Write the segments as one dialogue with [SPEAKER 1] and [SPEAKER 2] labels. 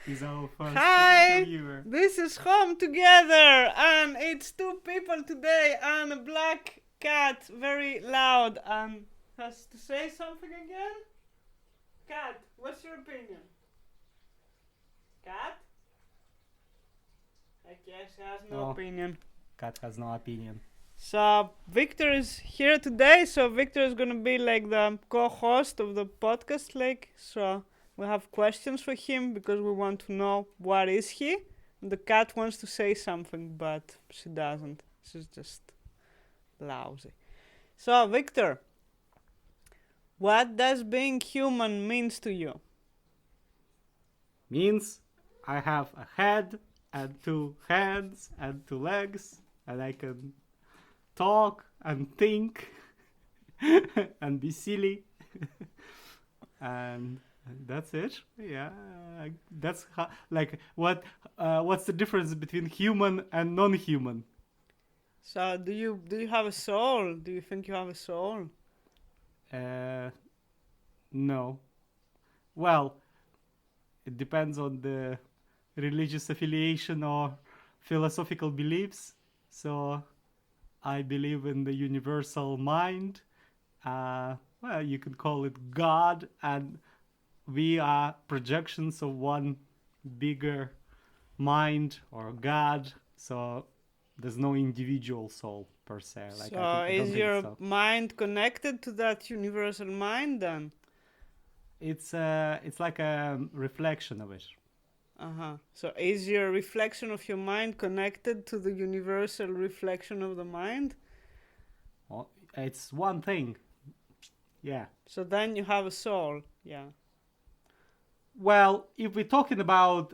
[SPEAKER 1] He's our first
[SPEAKER 2] Hi,
[SPEAKER 1] interviewer.
[SPEAKER 2] this is Home Together, and it's two people today, and a black cat, very loud, and has to say something again. Cat, what's your opinion? Cat? I guess she has no
[SPEAKER 1] No.
[SPEAKER 2] opinion.
[SPEAKER 1] Cat has no opinion.
[SPEAKER 2] So Victor is here today. So Victor is gonna be like the co-host of the podcast. So we have questions for him because we want to know what is he. And the cat wants to say something, but she doesn't. She's just lousy. So Victor, what does being human means to you?
[SPEAKER 1] Means I have a head and two hands and two legs, and I can talk and think and be silly. And that's it. Yeah, that's how, like what's the difference between human and non-human?
[SPEAKER 2] So do you have a soul? Do you think you have a soul?
[SPEAKER 1] No. Well, it depends on the religious affiliation or philosophical beliefs. So I believe in the universal mind. Well, you can call it God, and we are projections of one bigger mind or God. So there's no individual soul per se. Like,
[SPEAKER 2] So
[SPEAKER 1] I don't
[SPEAKER 2] is
[SPEAKER 1] think
[SPEAKER 2] your
[SPEAKER 1] so.
[SPEAKER 2] mind connected to that universal mind then?
[SPEAKER 1] It's like a reflection of it.
[SPEAKER 2] Uh-huh. So is your reflection of your mind connected to the universal reflection of the mind?
[SPEAKER 1] Well, it's one thing. Yeah.
[SPEAKER 2] So then you have a soul. Yeah.
[SPEAKER 1] Well, if we're talking about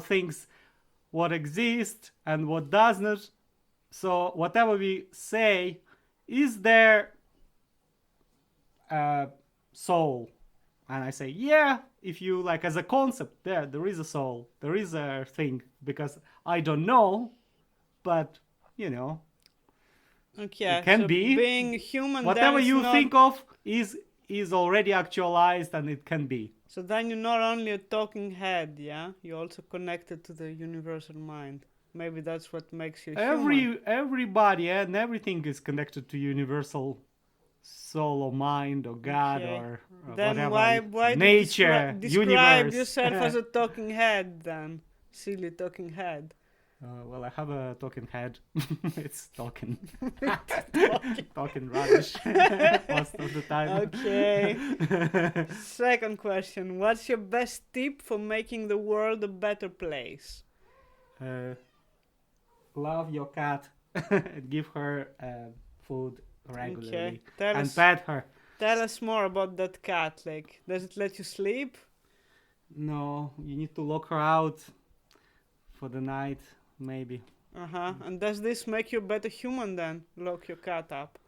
[SPEAKER 1] things what exist and what does not, so whatever we say, is there a soul? And I say, yeah, if you like as a concept, there is a soul, there is a thing, because I don't know, but you know,
[SPEAKER 2] Okay.
[SPEAKER 1] it can
[SPEAKER 2] So
[SPEAKER 1] be.
[SPEAKER 2] being human
[SPEAKER 1] Whatever
[SPEAKER 2] then is
[SPEAKER 1] you
[SPEAKER 2] not.
[SPEAKER 1] think of is already actualized, and it can be.
[SPEAKER 2] So then you're not only a talking head, yeah? You're also connected to the universal mind. Maybe that's what makes you human.
[SPEAKER 1] Everybody and everything is connected to universal soul or mind or God
[SPEAKER 2] Okay.
[SPEAKER 1] or
[SPEAKER 2] Then
[SPEAKER 1] whatever.
[SPEAKER 2] why do you
[SPEAKER 1] Nature,
[SPEAKER 2] describe
[SPEAKER 1] universe.
[SPEAKER 2] yourself as a talking head then? Silly talking head.
[SPEAKER 1] Well, I have a talking head. It's talking.
[SPEAKER 2] Talking.
[SPEAKER 1] Talking rubbish most of the time.
[SPEAKER 2] Okay. Second question. What's your best tip for making the world a better place?
[SPEAKER 1] Uh, love your cat. Give her food regularly.
[SPEAKER 2] Okay. Tell
[SPEAKER 1] And
[SPEAKER 2] us
[SPEAKER 1] pet her.
[SPEAKER 2] tell us more about that cat. Like, does it let you sleep?
[SPEAKER 1] No, you need to lock her out for the night, maybe.
[SPEAKER 2] Uh-huh. And does this make you a better human then? Lock your cat up.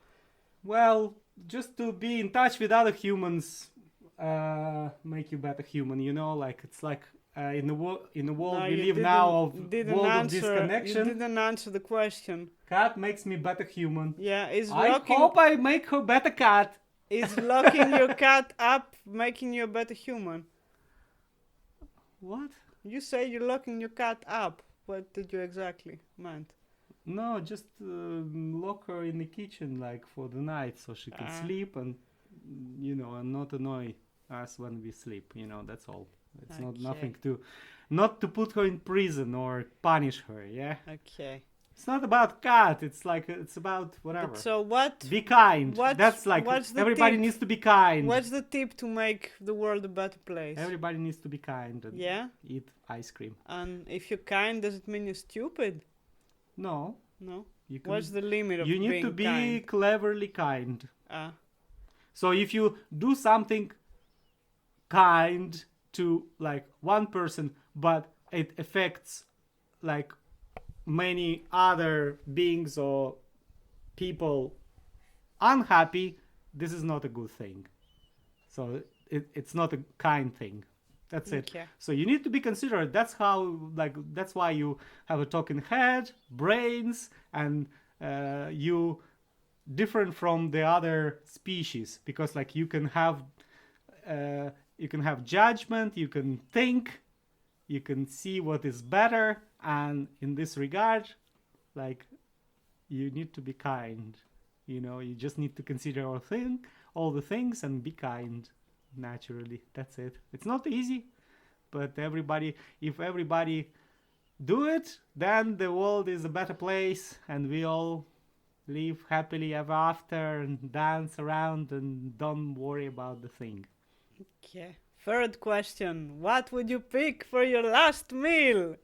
[SPEAKER 1] Well, just to be in touch with other humans, make you better human. You know, like it's like in the world
[SPEAKER 2] No,
[SPEAKER 1] we
[SPEAKER 2] you
[SPEAKER 1] live now of
[SPEAKER 2] didn't
[SPEAKER 1] world of
[SPEAKER 2] answer.
[SPEAKER 1] disconnection.
[SPEAKER 2] You didn't answer the question.
[SPEAKER 1] Cat makes me better human.
[SPEAKER 2] Yeah, is
[SPEAKER 1] I
[SPEAKER 2] locking
[SPEAKER 1] hope I make her better cat.
[SPEAKER 2] is locking your cat up making you a better human?
[SPEAKER 1] What?
[SPEAKER 2] You say you're locking your cat up. What did you exactly meant?
[SPEAKER 1] No, just lock her in the kitchen like for the night so she can sleep and and not annoy us when we sleep. You know, that's all. It's not
[SPEAKER 2] Okay.
[SPEAKER 1] nothing to, not to put her in prison or punish her. Yeah.
[SPEAKER 2] Okay.
[SPEAKER 1] It's not about cat. It's like it's about whatever.
[SPEAKER 2] But so what?
[SPEAKER 1] Be kind.
[SPEAKER 2] what's-
[SPEAKER 1] That's like
[SPEAKER 2] what's the
[SPEAKER 1] everybody
[SPEAKER 2] tip?
[SPEAKER 1] needs to be kind.
[SPEAKER 2] What's the tip to make the world a better place?
[SPEAKER 1] Everybody needs to be kind and
[SPEAKER 2] Yeah.
[SPEAKER 1] eat ice cream.
[SPEAKER 2] And if you're kind, does it mean you're stupid?
[SPEAKER 1] No,
[SPEAKER 2] No.
[SPEAKER 1] you can.
[SPEAKER 2] What's the limit of
[SPEAKER 1] You need
[SPEAKER 2] being
[SPEAKER 1] to be
[SPEAKER 2] kind?
[SPEAKER 1] cleverly kind.
[SPEAKER 2] Ah.
[SPEAKER 1] So if you do something kind to like one person, but it affects like many other beings or people unhappy, this is not a good thing. So it's not a kind thing. That's it.
[SPEAKER 2] Okay.
[SPEAKER 1] So you need to be considerate. That's how, like, that's why you have a talking head, brains, and you different from the other species, because like you can have you can have judgment, you can think, you can see what is better, and in this regard, like, you need to be kind. You just need to consider all the things and be kind naturally. That's it. It's not easy, but if everybody do it, then the world is a better place and we all live happily ever after and dance around and don't worry about the thing.
[SPEAKER 2] Okay. Third question. What would you pick for your last meal?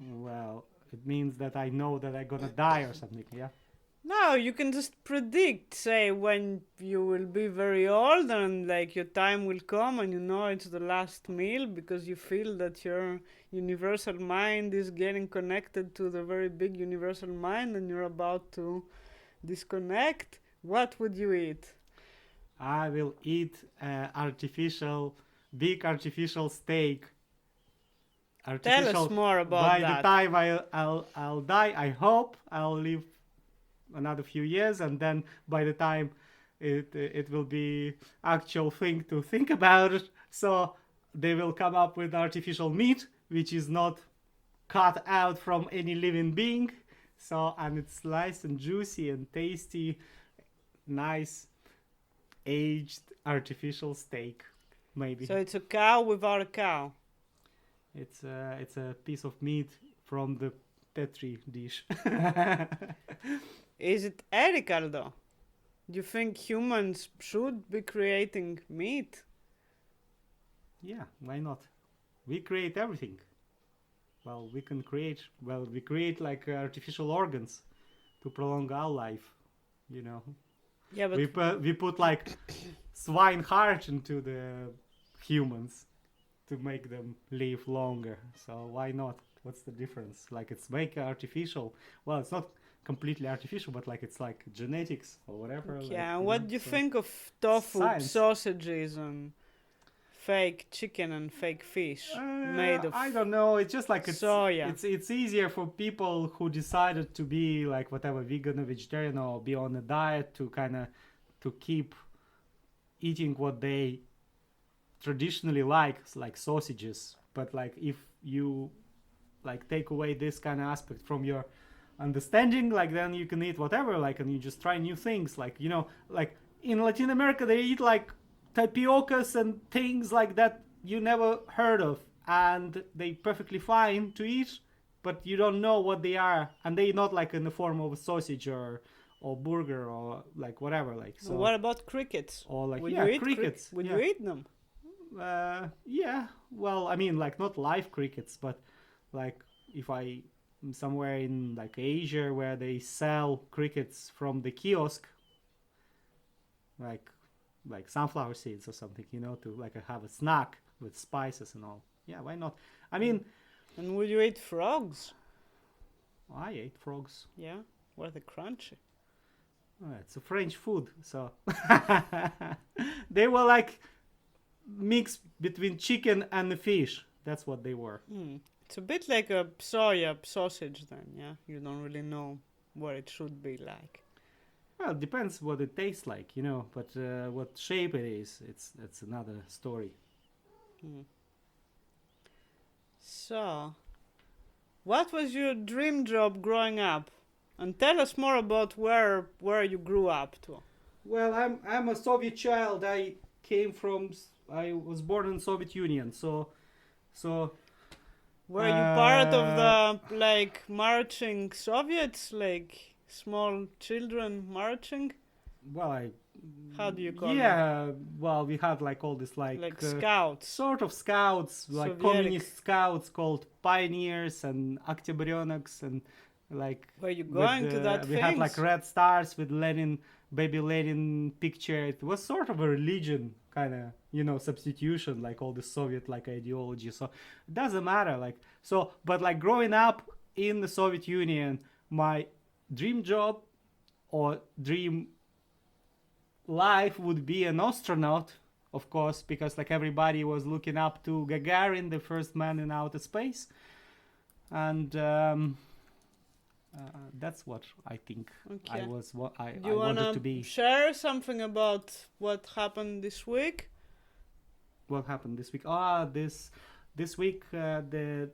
[SPEAKER 1] Well, it means that I know that I'm gonna die or something, yeah?
[SPEAKER 2] No, you can just predict, say, when you will be very old and like your time will come and you know it's the last meal because you feel that your universal mind is getting connected to the very big universal mind and you're about to disconnect. What would you eat?
[SPEAKER 1] I will eat big artificial steak.
[SPEAKER 2] Tell us more about
[SPEAKER 1] By
[SPEAKER 2] that.
[SPEAKER 1] the time I'll die, I hope I'll live another few years, and then by the time it will be actual thing to think about it. So they will come up with artificial meat, which is not cut out from any living being. So, and it's nice and juicy and tasty, nice aged artificial steak, maybe.
[SPEAKER 2] So it's a cow without a cow.
[SPEAKER 1] It's a piece of meat from the Petri dish.
[SPEAKER 2] Is it ethical though? Do you think humans should be creating meat?
[SPEAKER 1] Yeah, why not? We create everything. Well, we create like artificial organs to prolong our life, you know.
[SPEAKER 2] Yeah, but
[SPEAKER 1] We put like swine heart into the humans to make them live longer. So why not? What's the difference? Like, it's make artificial. Well, it's not completely artificial, but like it's like genetics or whatever.
[SPEAKER 2] yeah,
[SPEAKER 1] like,
[SPEAKER 2] and what do you think of tofu,
[SPEAKER 1] science.
[SPEAKER 2] sausages, and fake chicken and fake fish made of
[SPEAKER 1] I don't know. It's just like
[SPEAKER 2] soya?
[SPEAKER 1] It's easier for people who decided to be like whatever vegan or vegetarian or be on a diet to kind of to keep eating what they traditionally like sausages. But like if you like take away this kind of aspect from your understanding, like then you can eat whatever, like, and you just try new things, like, like in Latin America they eat like tapiocas and things like that you never heard of, and they perfectly fine to eat, but you don't know what they are, and they not like in the form of a sausage or burger or like whatever, like. So
[SPEAKER 2] What about crickets?
[SPEAKER 1] or like
[SPEAKER 2] Would
[SPEAKER 1] yeah,
[SPEAKER 2] you eat
[SPEAKER 1] crickets.
[SPEAKER 2] Would
[SPEAKER 1] yeah.
[SPEAKER 2] you eat them?
[SPEAKER 1] Yeah, well, I mean, like not live crickets, but like if I somewhere in like Asia where they sell crickets from the kiosk, like sunflower seeds or something, to like have a snack with spices and all. Yeah, why not? I mean,
[SPEAKER 2] And would you eat frogs?
[SPEAKER 1] I ate frogs.
[SPEAKER 2] Yeah, were they crunchy?
[SPEAKER 1] It's a French food, so they were like mix between chicken and the fish. That's what they were.
[SPEAKER 2] It's a bit like a soya sausage then, yeah? You don't really know what it should be like.
[SPEAKER 1] Well, it depends what it tastes like, but what shape it is, it's another story.
[SPEAKER 2] So, what was your dream job growing up? And tell us more about where you grew up to.
[SPEAKER 1] Well, I'm a Soviet child. I was born in Soviet Union, so
[SPEAKER 2] Were you part of the like marching Soviets, like small children marching?
[SPEAKER 1] well,
[SPEAKER 2] How do you call them?
[SPEAKER 1] yeah, well, we had like all this
[SPEAKER 2] Like scouts.
[SPEAKER 1] sort of scouts, like
[SPEAKER 2] Soviet
[SPEAKER 1] communist scouts called pioneers and Oktyabrenoks, and like
[SPEAKER 2] Were you going to that
[SPEAKER 1] we had like
[SPEAKER 2] things?
[SPEAKER 1] red stars with baby Lenin picture. It was sort of a religion kind of substitution, like all the Soviet like ideology. So it doesn't matter, like, so, but like growing up in the Soviet Union, my dream job or dream life would be an astronaut, of course, because like everybody was looking up to Gagarin, the first man in outer space, and that's what I think
[SPEAKER 2] Okay.
[SPEAKER 1] I was. What I
[SPEAKER 2] Do you
[SPEAKER 1] wanted
[SPEAKER 2] wanna
[SPEAKER 1] to be.
[SPEAKER 2] share something about what happened this week?
[SPEAKER 1] what happened this week? This week the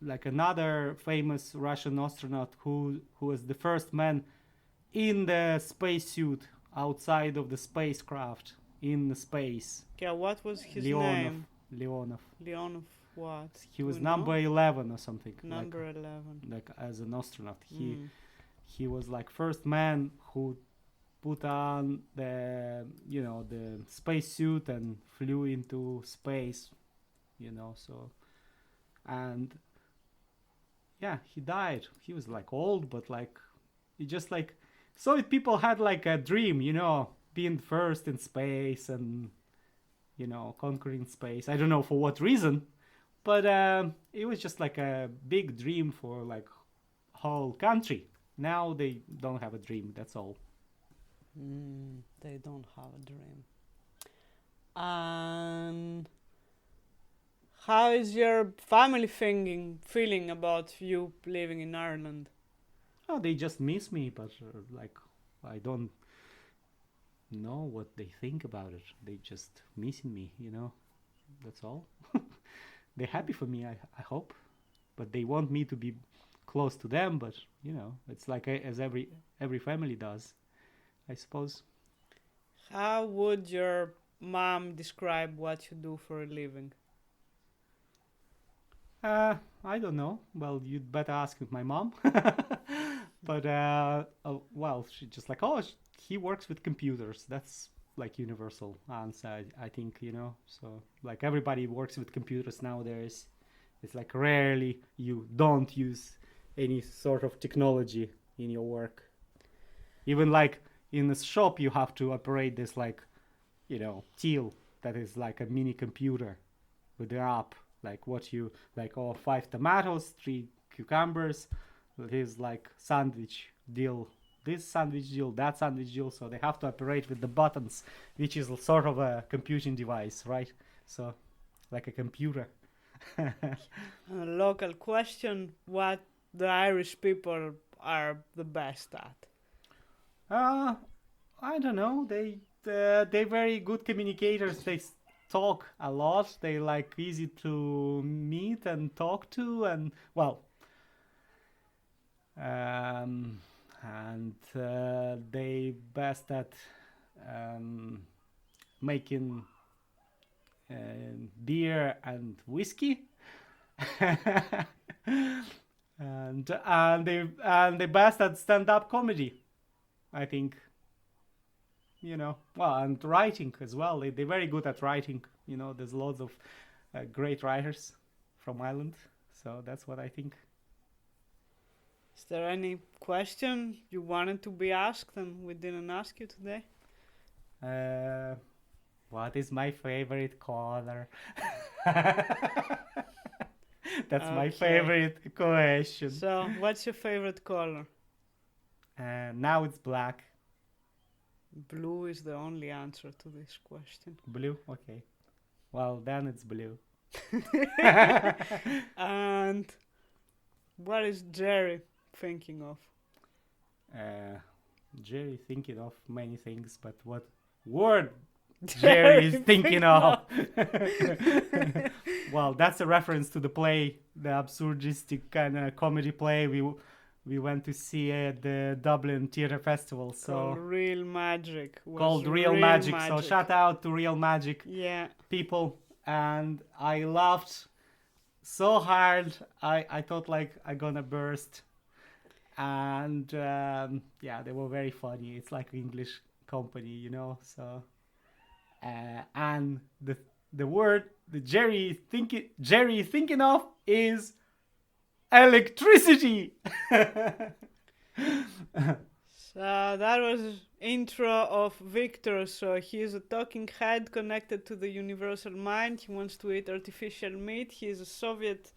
[SPEAKER 1] like another famous Russian astronaut who was the first man in the spacesuit outside of the spacecraft in the space.
[SPEAKER 2] Yeah, what was his
[SPEAKER 1] Leonov.
[SPEAKER 2] name?
[SPEAKER 1] Leonov.
[SPEAKER 2] Leonov what?
[SPEAKER 1] He
[SPEAKER 2] Do
[SPEAKER 1] was
[SPEAKER 2] we know?
[SPEAKER 1] number 11 or something.
[SPEAKER 2] Number 11.
[SPEAKER 1] Like as an astronaut,
[SPEAKER 2] Mm.
[SPEAKER 1] he was like first man who put on the the spacesuit and flew into space. So and yeah, he died. He was like old, but like he just like Soviet people had like a dream, being first in space and conquering space. I don't know for what reason, but it was just like a big dream for like whole country. Now they don't have a dream. That's all.
[SPEAKER 2] They don't have a dream. And how is your family feeling about you living in Ireland?
[SPEAKER 1] Oh, they just miss me, but like I don't know what they think about it. They just missing me. That's all. They're happy for me. I hope, but they want me to be close to them. But it's like as every family does, I suppose.
[SPEAKER 2] How would your mom describe what you do for a living?
[SPEAKER 1] I don't know. Well, you'd better ask with my mom. But well, she just like, he works with computers. That's like universal answer, I think. So like everybody works with computers nowadays. It's like rarely you don't use any sort of technology in your work. Even like in the shop, you have to operate this like, till that is like a mini computer with the app. Like what you like, 5 tomatoes, 3 cucumbers. This like sandwich deal. This sandwich deal, that sandwich deal. So they have to operate with the buttons, which is sort of a computing device, right? So like a computer.
[SPEAKER 2] A local question: what the Irish people are the best at?
[SPEAKER 1] I don't know. They're very good communicators. They talk a lot. They like easy to meet and talk to, and well, and they best at making beer and whiskey. and they best at stand-up comedy, I think. Well, and writing as well. They're very good at writing. There's lots of great writers from Ireland. So that's what I think.
[SPEAKER 2] Is there any question you wanted to be asked and we didn't ask you today?
[SPEAKER 1] What is my favorite color? That's my
[SPEAKER 2] Okay.
[SPEAKER 1] favorite question.
[SPEAKER 2] So, what's your favorite color?
[SPEAKER 1] Now it's black.
[SPEAKER 2] Blue is the only answer to this question.
[SPEAKER 1] Blue? Okay. Well, then it's blue.
[SPEAKER 2] And what is Jerry thinking of?
[SPEAKER 1] Jerry thinking of many things, but what word Jerry is thinking of? Well, that's a reference to the play, the absurdistic kind of comedy play we went to see at the Dublin Theatre Festival.
[SPEAKER 2] Called Real Magic.
[SPEAKER 1] Called Real Magic. So shout out to Real Magic people. And I laughed so hard. I thought like I'm gonna burst. And they were very funny. It's like English company, So and the word that Jerry thinking of is electricity.
[SPEAKER 2] So that was intro of Victor. So he's a talking head connected to the universal mind. He wants to eat artificial meat. He's a Soviet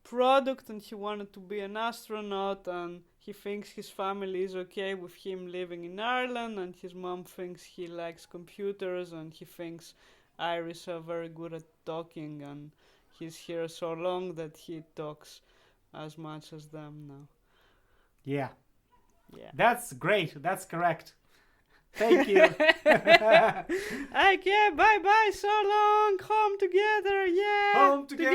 [SPEAKER 2] product and he wanted to be an astronaut, and he thinks his family is okay with him living in Ireland, and his mom thinks he likes computers, and he thinks Irish are very good at talking, and he's here so long that he talks as much as them now.
[SPEAKER 1] Yeah.
[SPEAKER 2] Yeah.
[SPEAKER 1] That's great. That's correct. Thank you.
[SPEAKER 2] Okay, bye bye, so long. Home together, yeah.
[SPEAKER 1] Home together.